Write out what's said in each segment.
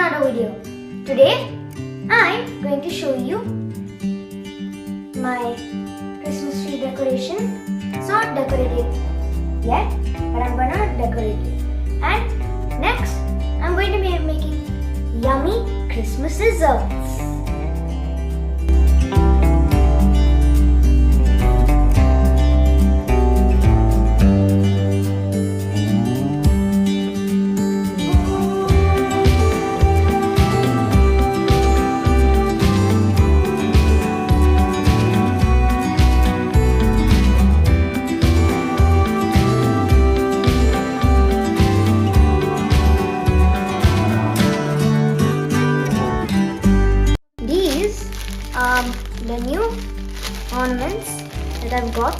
another video. Today I'm going to show you my Christmas tree decoration. It's not decorated yet, but I'm gonna decorate it. And next I'm going to be making yummy Christmas desserts. The new ornaments that I've got.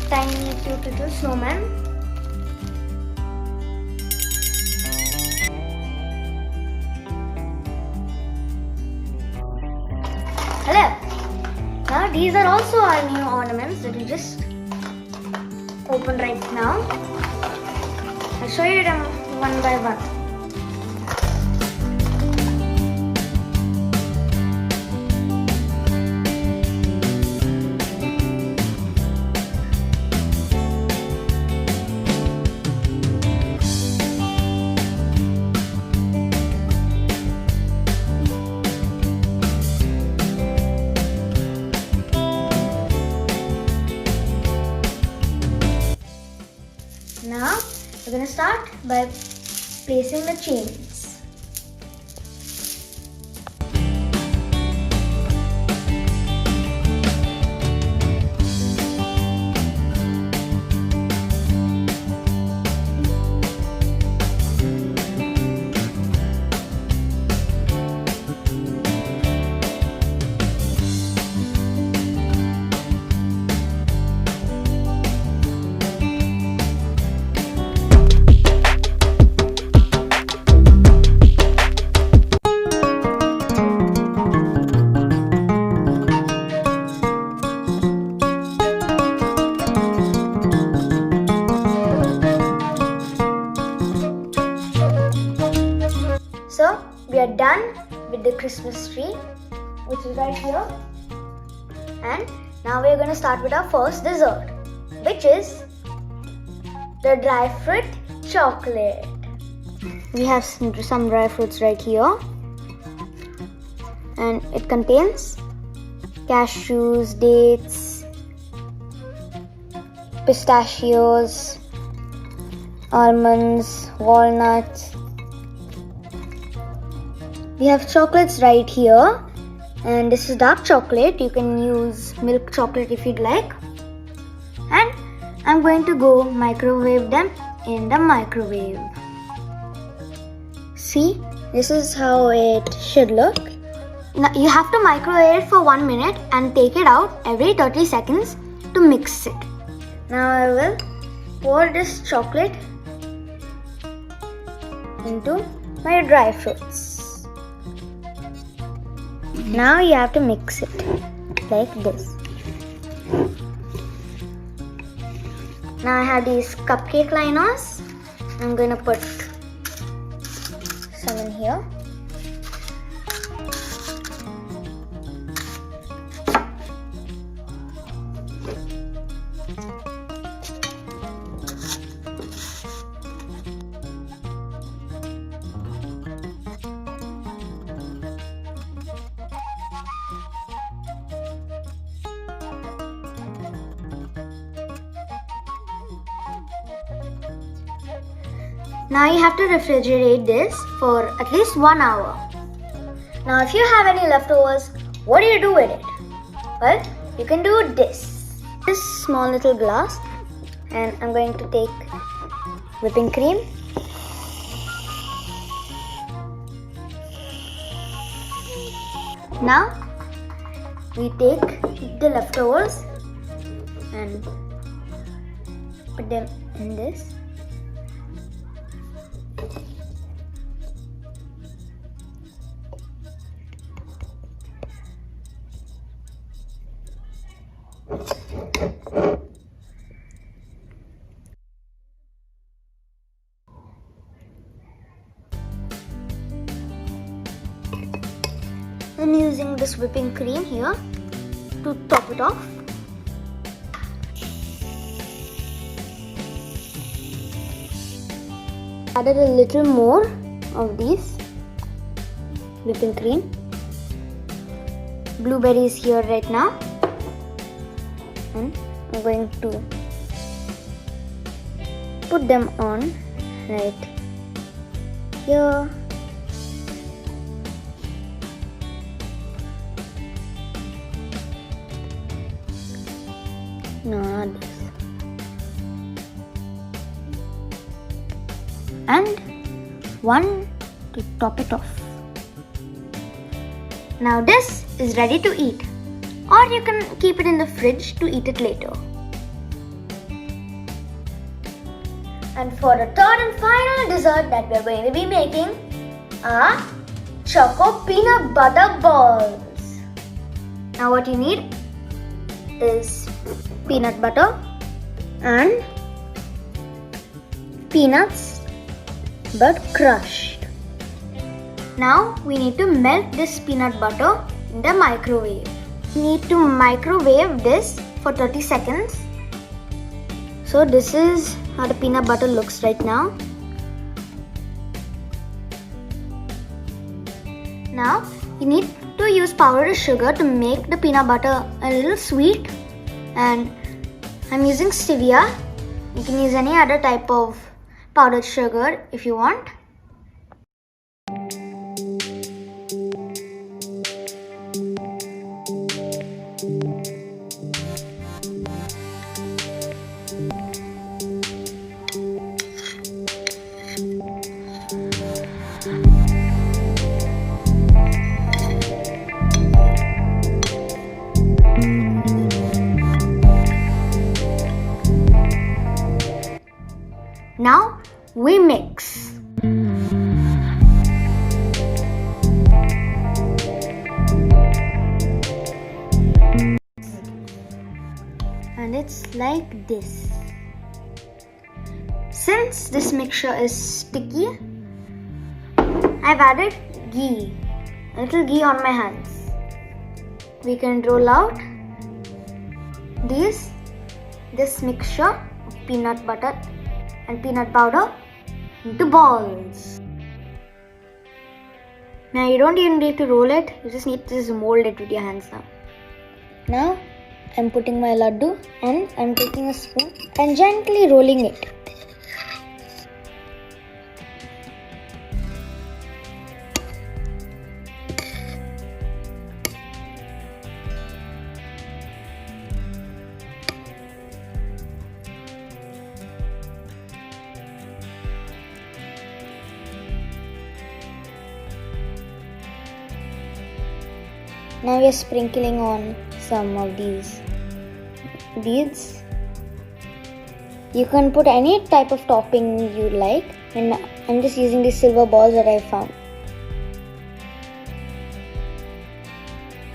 Tiny cute little snowman. Hello. Now these are also our new ornaments that we just open right now. I'll show you them one by one. Now we're going to start by placing the chains. So we are done with the Christmas tree, which is right here. And now we are going to start with our first dessert, which is the dry fruit chocolate. We have some dry fruits right here, and it contains cashews, dates, pistachios, almonds, walnuts. We have chocolates right here, and this is dark chocolate. You can use milk chocolate if you'd like. And I'm going to go microwave them in the microwave. See, this is how it should look. Now you have to microwave it for 1 minute and take it out every 30 seconds to mix it. Now I will pour this chocolate into my dry fruits. Now you have to mix it like this. Now I have these cupcake liners. I'm going to put some in here. Now you have to refrigerate this for at least 1 hour. Now if you have any leftovers, what do you do with it? Well, you can do this. This small little glass, and I'm going to take whipping cream. Now we take the leftovers and put them in this. this whipping cream here to top it off. Added a little more of these whipping cream. Blueberries here right now, and I'm going to put them on right here. Now this. And one to top it off. Now this is ready to eat, or you can keep it in the fridge to eat it later. And for the third and final dessert that we are going to be making are Choco Peanut Butter Balls. Now what you need is peanut butter and peanuts but crushed. Now we need to melt this peanut butter in the microwave. We need to microwave this for 30 seconds. So this is how the peanut butter looks right now. Now you need to use powdered sugar to make the peanut butter a little sweet, and I'm using stevia. You can use any other type of powdered sugar if you want. Now we mix. And it's like this. Since this mixture is sticky, I've added ghee, a little ghee on my hands. We can roll out this mixture of peanut butter and peanut powder into balls. Now you don't even need to roll it, you just need to mold it with your hands now. Now I'm putting my laddu and I'm taking a spoon and gently rolling it. Now we are sprinkling on some of these beads. You can put any type of topping you like, and I'm just using these silver balls that I found.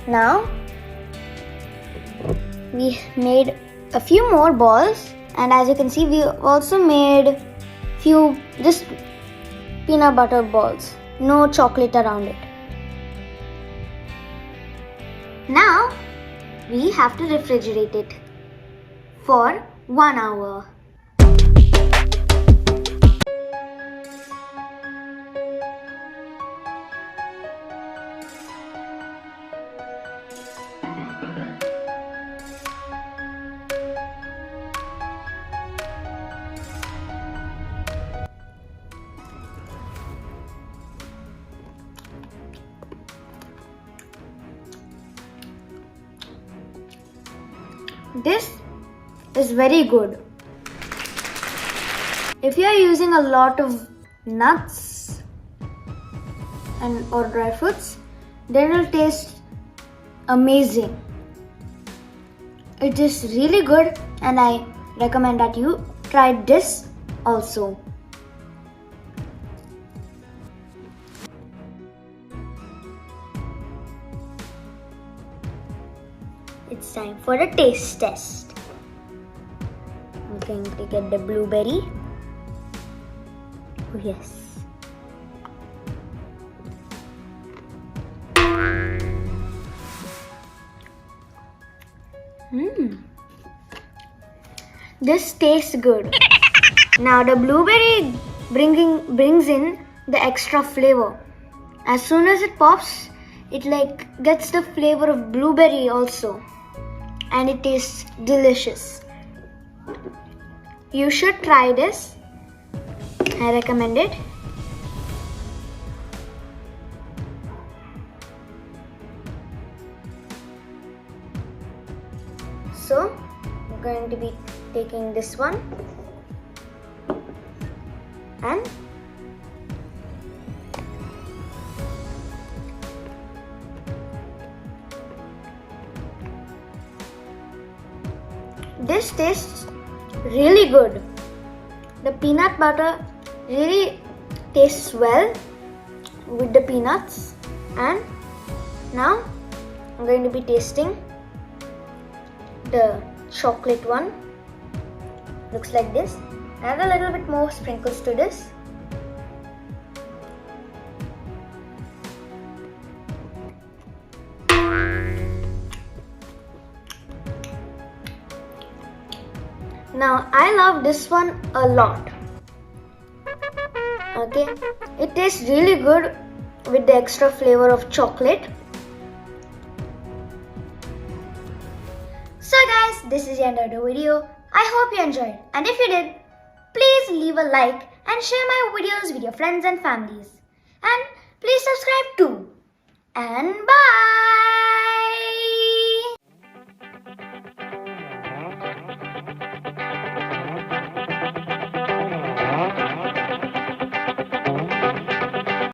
Now we made a few more balls, and as you can see, we also made few just peanut butter balls, no chocolate around it. Now we have to refrigerate it for 1 hour. This is very good. If you are using a lot of nuts or dry fruits, then it will taste amazing. It is really good, and I recommend that you try this also. It's time for a taste test. I'm going to get the blueberry. Oh yes. This tastes good. Now the blueberry brings in the extra flavor. As soon as it pops, it gets the flavor of blueberry also, and it tastes delicious. You should try this. I recommend it. So I'm going to be taking this one and this tastes really good. The peanut butter really tastes well with the peanuts, and now I'm going to be tasting the chocolate one. Looks like this. Add a little bit more sprinkles to this. Now I love this one a lot. Okay, it tastes really good with the extra flavor of chocolate. So guys, this is the end of the video. I hope you enjoyed, and if you did, please leave a like and share my videos with your friends and families. And please subscribe too. And bye!